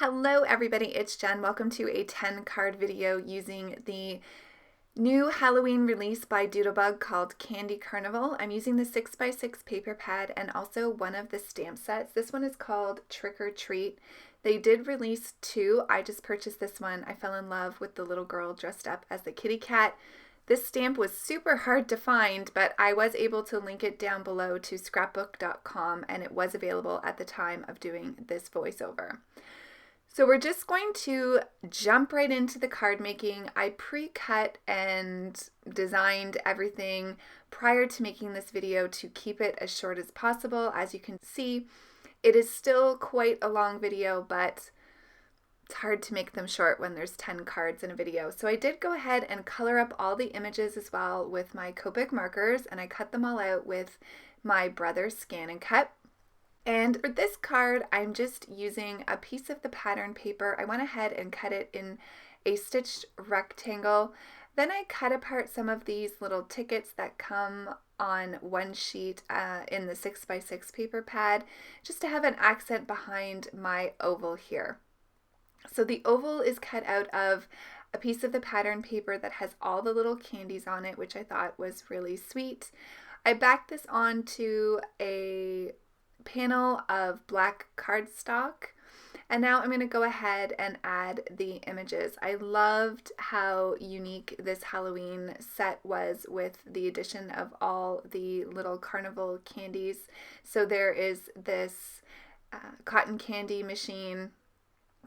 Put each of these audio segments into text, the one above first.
Hello everybody, it's Jen. Welcome to a 10 card video using the new Halloween release by Doodlebug called Candy Carnival. I'm using the 6x6 paper pad and also one of the stamp sets. This one is called Trick or Treat. They did release two. I just purchased this one. I fell in love with the little girl dressed up as the kitty cat. This stamp was super hard to find, but I was able to link it down below to scrapbook.com and it was available at the time of doing this voiceover. So we're just going to jump right into the card making. I pre-cut and designed everything prior to making this video to keep it as short as possible. As you can see, it is still quite a long video, but it's hard to make them short when there's 10 cards in a video. So I did go ahead and color up all the images as well with my Copic markers, and I cut them all out with my Brother Scan and Cut. And for this card, I'm just using a piece of the pattern paper. I went ahead and cut it in a stitched rectangle. Then I cut apart some of these little tickets that come on one sheet in the 6x6 paper pad, just to have an accent behind my oval here. So the oval is cut out of a piece of the pattern paper that has all the little candies on it, which I thought was really sweet. I backed this onto a panel of black cardstock, and now I'm going to go ahead and add the images. I loved how unique this Halloween set was with the addition of all the little carnival candies. So there is this cotton candy machine,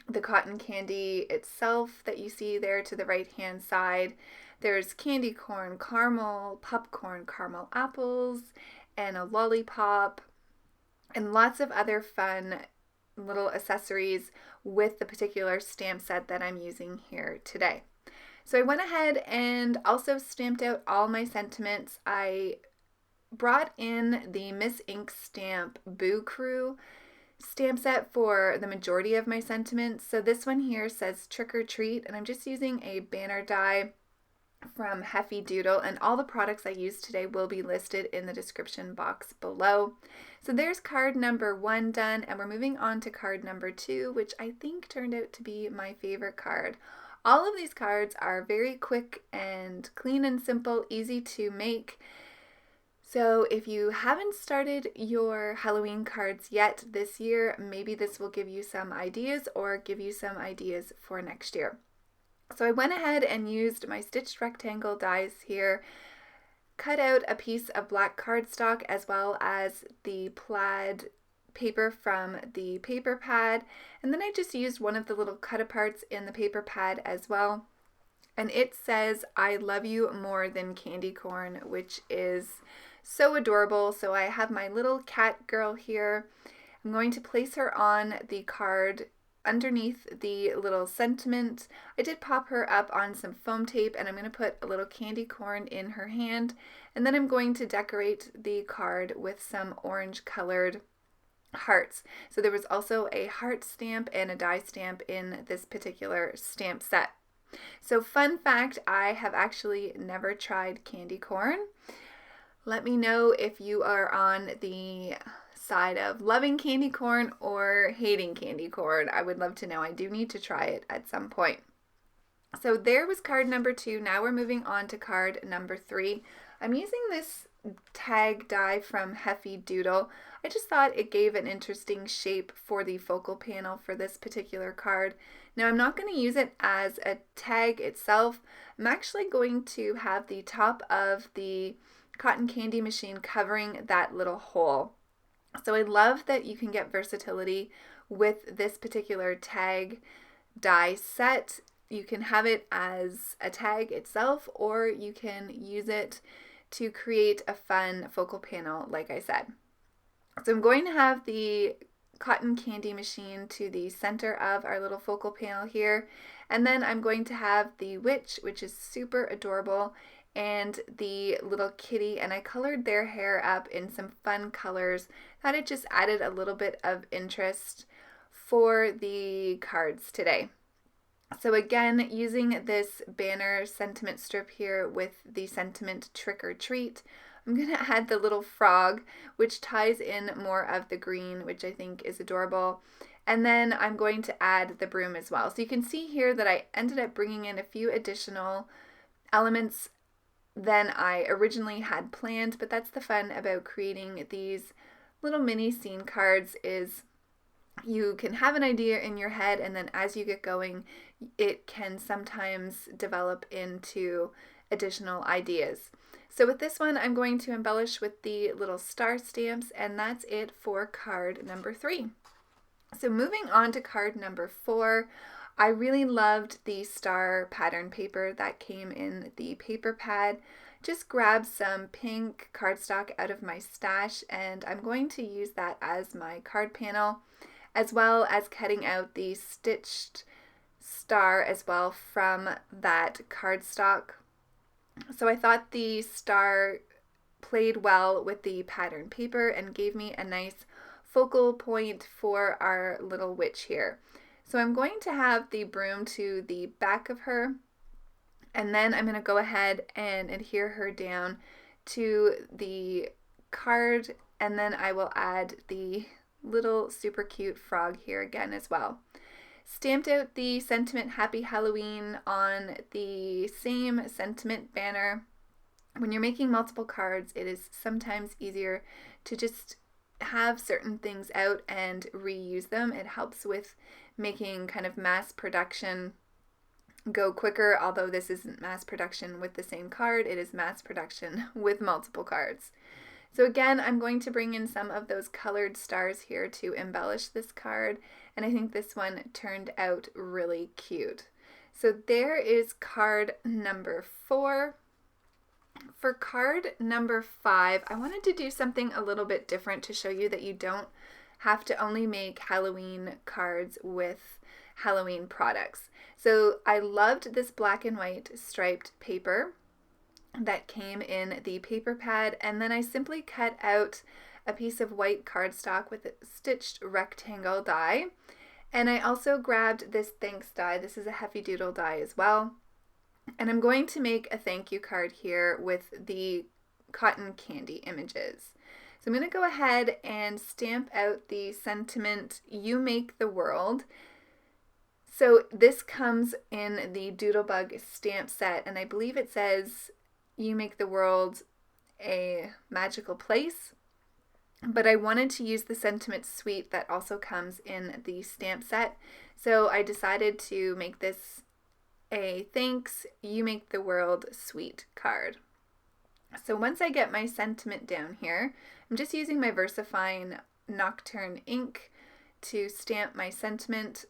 the cotton candy itself that you see there to the right hand side. There's candy corn, caramel, popcorn, caramel apples, and a lollipop, and lots of other fun little accessories with the particular stamp set that I'm using here today. So I went ahead and also stamped out all my sentiments. I brought in the Miss Ink Stamp Boo Crew stamp set for the majority of my sentiments. So this one here says Trick or Treat, and I'm just using a banner die from Heffy Doodle, and all the products I used today will be listed in the description box below. So there's card number 1 done, and we're moving on to card number 2, which I think turned out to be my favorite card. All of these cards are very quick and clean and simple, easy to make. So if you haven't started your Halloween cards yet this year, maybe this will give you some ideas or give you some ideas for next year. So I went ahead and used my stitched rectangle dies here, cut out a piece of black cardstock as well as the plaid paper from the paper pad, and then I just used one of the little cut aparts in the paper pad as well. And it says, "I love you more than candy corn," which is so adorable. So I have my little cat girl here. I'm going to place her on the card underneath the little sentiment. I did pop her up on some foam tape, and I'm going to put a little candy corn in her hand, and then I'm going to decorate the card with some orange colored hearts. So there was also a heart stamp and a die stamp in this particular stamp set. So fun fact, I have actually never tried candy corn. Let me know if you are on the side of loving candy corn or hating candy corn. I would love to know. I do need to try it at some point. So there was card number 2. Now we're moving on to card number 3. I'm using this tag die from Heffy Doodle. I just thought it gave an interesting shape for the focal panel for this particular card. Now I'm not going to use it as a tag itself. I'm actually going to have the top of the cotton candy machine covering that little hole. So I love that you can get versatility with this particular tag die set. You can have it as a tag itself, or you can use it to create a fun focal panel, like I said. So I'm going to have the cotton candy machine to the center of our little focal panel here, and then I'm going to have the witch, which is super adorable, and the little kitty, and I colored their hair up in some fun colors. Thought it just added a little bit of interest for the cards today. So again, using this banner sentiment strip here with the sentiment Trick or Treat, I'm going to add the little frog, which ties in more of the green, which I think is adorable. And then I'm going to add the broom as well. So you can see here that I ended up bringing in a few additional elements than I originally had planned, but that's the fun about creating these little mini scene cards is you can have an idea in your head, and then as you get going, it can sometimes develop into additional ideas. So with this one, I'm going to embellish with the little star stamps, and that's it for card number 3. So moving on to card number 4, I really loved the star pattern paper that came in the paper pad. Just grabbed some pink cardstock out of my stash, and I'm going to use that as my card panel, as well as cutting out the stitched star as well from that cardstock. So I thought the star played well with the pattern paper and gave me a nice focal point for our little witch here. So I'm going to have the broom to the back of her, and then I'm going to go ahead and adhere her down to the card, and then I will add the little super cute frog here again as well. Stamped out the sentiment Happy Halloween on the same sentiment banner. When you're making multiple cards, it is sometimes easier to just have certain things out and reuse them. It helps with making kind of mass production go quicker, although this isn't mass production with the same card, it is mass production with multiple cards. So again, I'm going to bring in some of those colored stars here to embellish this card, and I think this one turned out really cute. So there is card number 4. For card number 5, I wanted to do something a little bit different to show you that you don't have to only make Halloween cards with Halloween products. So I loved this black and white striped paper that came in the paper pad, and then I simply cut out a piece of white cardstock with a stitched rectangle die, and I also grabbed this thanks die. This is a Heffy Doodle die as well, and I'm going to make a thank you card here with the cotton candy images. So I'm going to go ahead and stamp out the sentiment, "You make the world." So this comes in the Doodlebug stamp set, and I believe it says, "You make the world a magical place." But I wanted to use the sentiment suite that also comes in the stamp set. So I decided to make this a thanks, you make the world suite card. So once I get my sentiment down here, I'm just using my Versafine Nocturne ink to stamp my sentiment.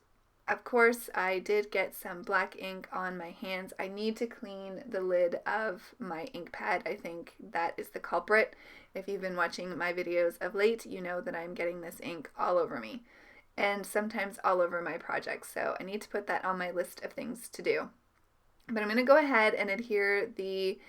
Of course, I did get some black ink on my hands. I need to clean the lid of my ink pad. I think that is the culprit. If you've been watching my videos of late, you know that I'm getting this ink all over me, and sometimes all over my projects. So I need to put that on my list of things to do. But I'm going to go ahead and adhere the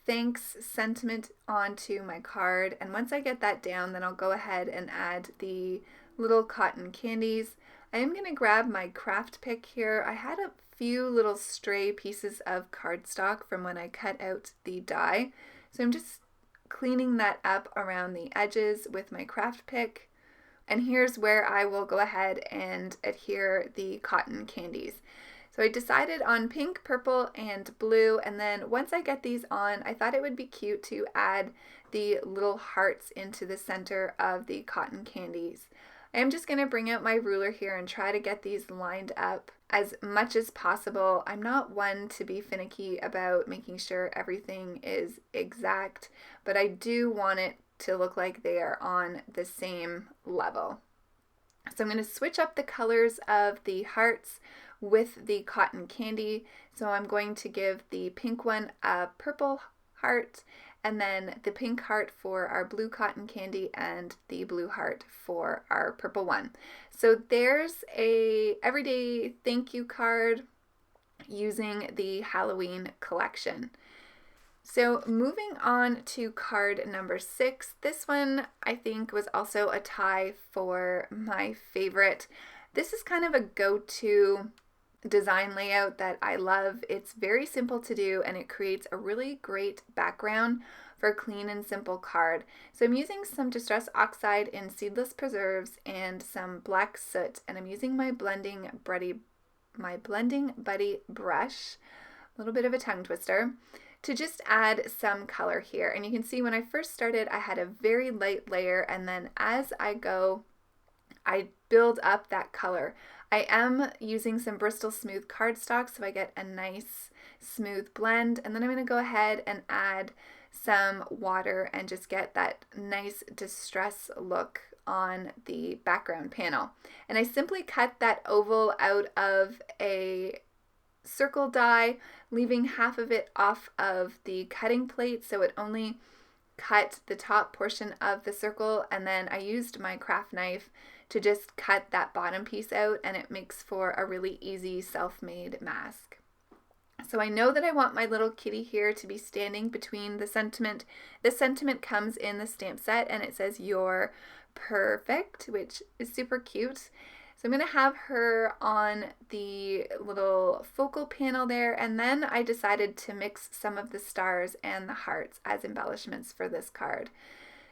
thanks sentiment onto my card, and once I get that down, then I'll go ahead and add the little cotton candies. I am going to grab my craft pick here. I had a few little stray pieces of cardstock from when I cut out the die, so I'm just cleaning that up around the edges with my craft pick. And here's where I will go ahead and adhere the cotton candies. So I decided on pink, purple, and blue, and then once I get these on, I thought it would be cute to add the little hearts into the center of the cotton candies. I am just going to bring out my ruler here and try to get these lined up as much as possible. I'm not one to be finicky about making sure everything is exact, but I do want it to look like they are on the same level. So I'm going to switch up the colors of the hearts with the cotton candy. So I'm going to give the pink one a purple heart, and then the pink heart for our blue cotton candy, and the blue heart for our purple one. So there's a everyday thank you card using the Halloween collection. So moving on to card number 6. This one I think was also a tie for my favorite. This is kind of a go-to design layout that I love. It's very simple to do, and it creates a really great background for a clean and simple card. So I'm using some Distress Oxide in Seedless Preserves and some black soot, and I'm using my Blending Buddy brush, a little bit of a tongue twister, to just add some color here. And you can see when I first started, I had a very light layer, and then as I go, I build up that color. I am using some Bristol Smooth cardstock so I get a nice smooth blend, and then I'm going to go ahead and add some water and just get that nice distress look on the background panel. And I simply cut that oval out of a circle die, leaving half of it off of the cutting plate so it only cut the top portion of the circle, and then I used my craft knife to just cut that bottom piece out, and it makes for a really easy self-made mask. So I know that I want my little kitty here to be standing between the sentiment. The sentiment comes in the stamp set and it says "You're perfect," which is super cute. So I'm going to have her on the little focal panel there, and then I decided to mix some of the stars and the hearts as embellishments for this card.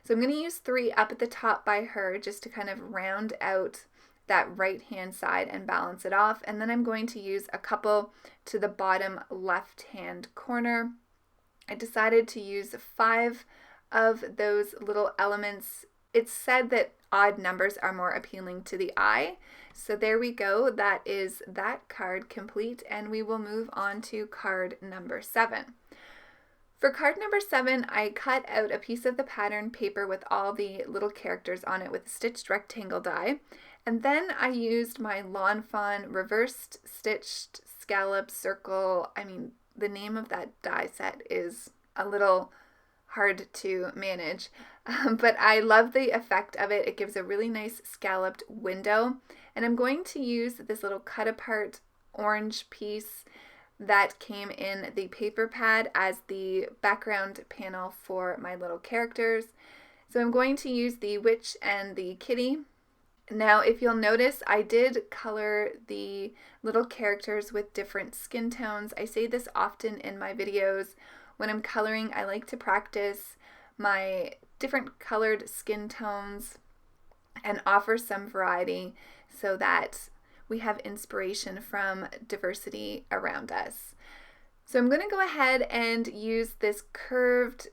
So I'm going to use 3 up at the top by her just to kind of round out that right hand side and balance it off, and then I'm going to use a couple to the bottom left hand corner. I decided to use 5 of those little elements. It's said that odd numbers are more appealing to the eye, so there we go. That is that card complete, and we will move on to card number 7. For card number 7, I cut out a piece of the pattern paper with all the little characters on it with a stitched rectangle die. And then I used my Lawn Fawn reversed stitched scallop circle. I mean, the name of that die set is a little hard to manage, but I love the effect of it. It gives a really nice scalloped window. And I'm going to use this little cut apart orange piece that came in the paper pad as the background panel for my little characters. So I'm going to use the witch and the kitty. Now, if you'll notice, I did color the little characters with different skin tones. I say this often in my videos. When I'm coloring, I like to practice my different colored skin tones and offer some variety so that we have inspiration from diversity around us. So I'm going to go ahead and use this curved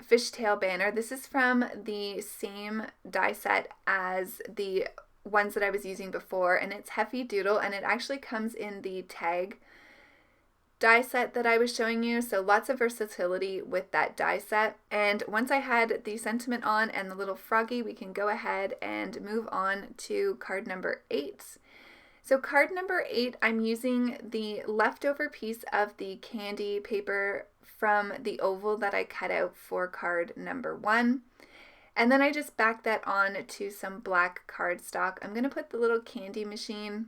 fishtail banner. This is from the same die set as the ones that I was using before, and it's Heffy Doodle, and it actually comes in the tag die set that I was showing you, so lots of versatility with that die set. And once I had the sentiment on and the little froggy, we can go ahead and move on to card number 8. So card number 8, I'm using the leftover piece of the candy paper from the oval that I cut out for card number 1. And then I just back that on to some black cardstock. I'm going to put the little candy machine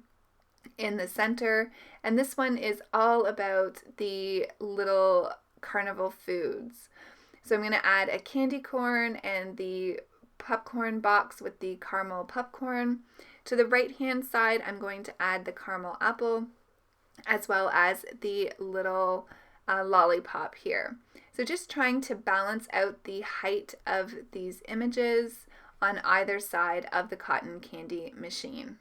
in the center, and this one is all about the little carnival foods. So I'm going to add a candy corn and the popcorn box with the caramel popcorn. To the right hand side, I'm going to add the caramel apple as well as the little lollipop here. So just trying to balance out the height of these images on either side of the cotton candy machine.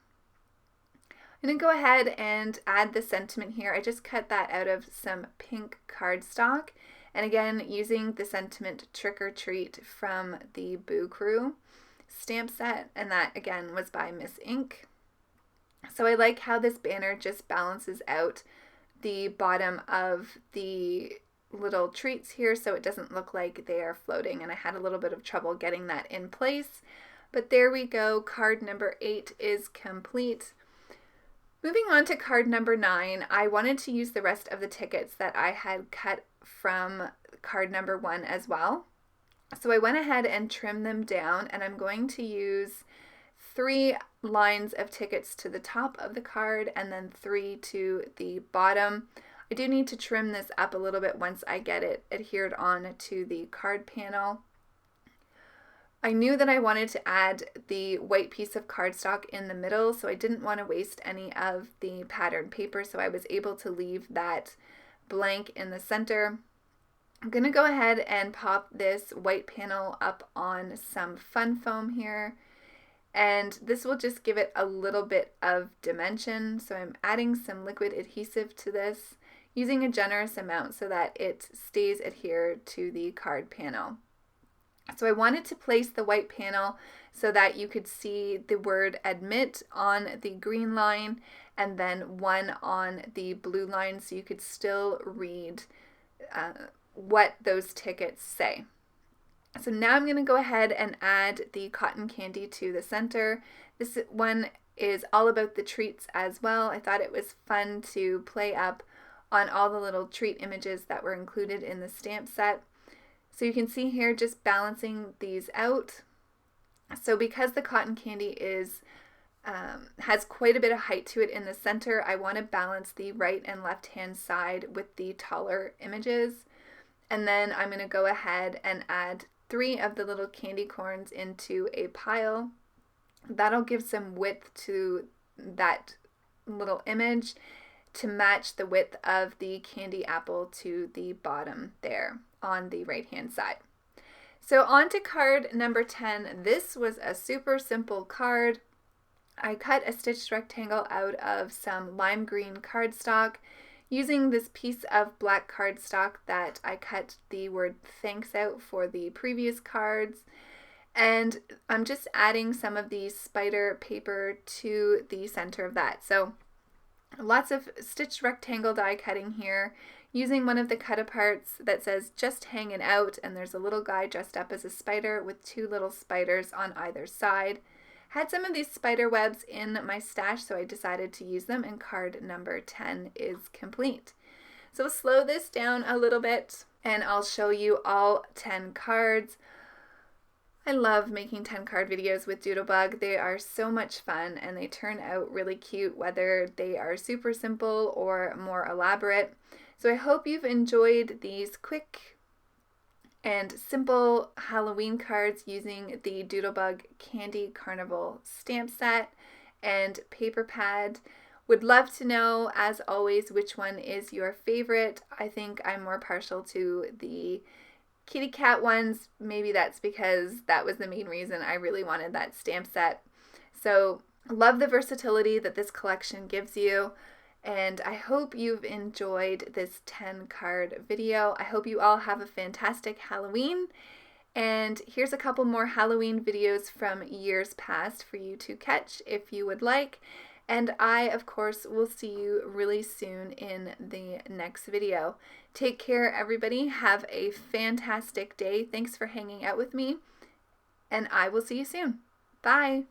I'm going to go ahead and add the sentiment here. I just cut that out of some pink cardstock, and again using the sentiment Trick or Treat from the Boo Crew stamp set, and that again was by Miss Ink. So I like how this banner just balances out the bottom of the little treats here so it doesn't look like they are floating, and I had a little bit of trouble getting that in place, but there we go. Card number 8 is complete. Moving on to card number 9, I wanted to use the rest of the tickets that I had cut from card number 1 as well. So I went ahead and trimmed them down, and I'm going to use 3 lines of tickets to the top of the card and then 3 to the bottom. I do need to trim this up a little bit once I get it adhered on to the card panel. I knew that I wanted to add the white piece of cardstock in the middle, so I didn't want to waste any of the pattern paper, so I was able to leave that blank in the center. I'm going to go ahead and pop this white panel up on some fun foam here. And this will just give it a little bit of dimension. So I'm adding some liquid adhesive to this, using a generous amount so that it stays adhered to the card panel. So I wanted to place the white panel so that you could see the word admit on the green line and then one on the blue line, so you could still read what those tickets say. So now I'm going to go ahead and add the cotton candy to the center. This one is all about the treats as well. I thought it was fun to play up on all the little treat images that were included in the stamp set. So you can see here just balancing these out. So because the cotton candy is has quite a bit of height to it in the center, I want to balance the right and left hand side with the taller images. And then I'm going to go ahead and add 3 of the little candy corns into a pile. That'll give some width to that little image to match the width of the candy apple to the bottom there on the right hand side. So on to card number 10. This was a super simple card. I cut a stitched rectangle out of some lime green cardstock using this piece of black cardstock that I cut the word thanks out for the previous cards. And I'm just adding some of the spider paper to the center of that. So lots of stitched rectangle die cutting here, using one of the cut aparts that says just hanging out, and there's a little guy dressed up as a spider with 2 little spiders on either side. Had some of these spider webs in my stash, so I decided to use them, and card number 10 is complete. So we'll slow this down a little bit and I'll show you all 10 cards. I love making 10 card videos with Doodlebug. They are so much fun and they turn out really cute, whether they are super simple or more elaborate. So I hope you've enjoyed these quick and simple Halloween cards using the Doodlebug Candy Carnival stamp set and paper pad. Would love to know, as always, which one is your favorite. I think I'm more partial to the kitty cat ones. Maybe that's because that was the main reason I really wanted that stamp set. So love the versatility that this collection gives you. And I hope you've enjoyed this 10 card video. I hope you all have a fantastic Halloween. And here's a couple more Halloween videos from years past for you to catch if you would like. And I, of course, will see you really soon in the next video. Take care, everybody. Have a fantastic day. Thanks for hanging out with me. And I will see you soon. Bye.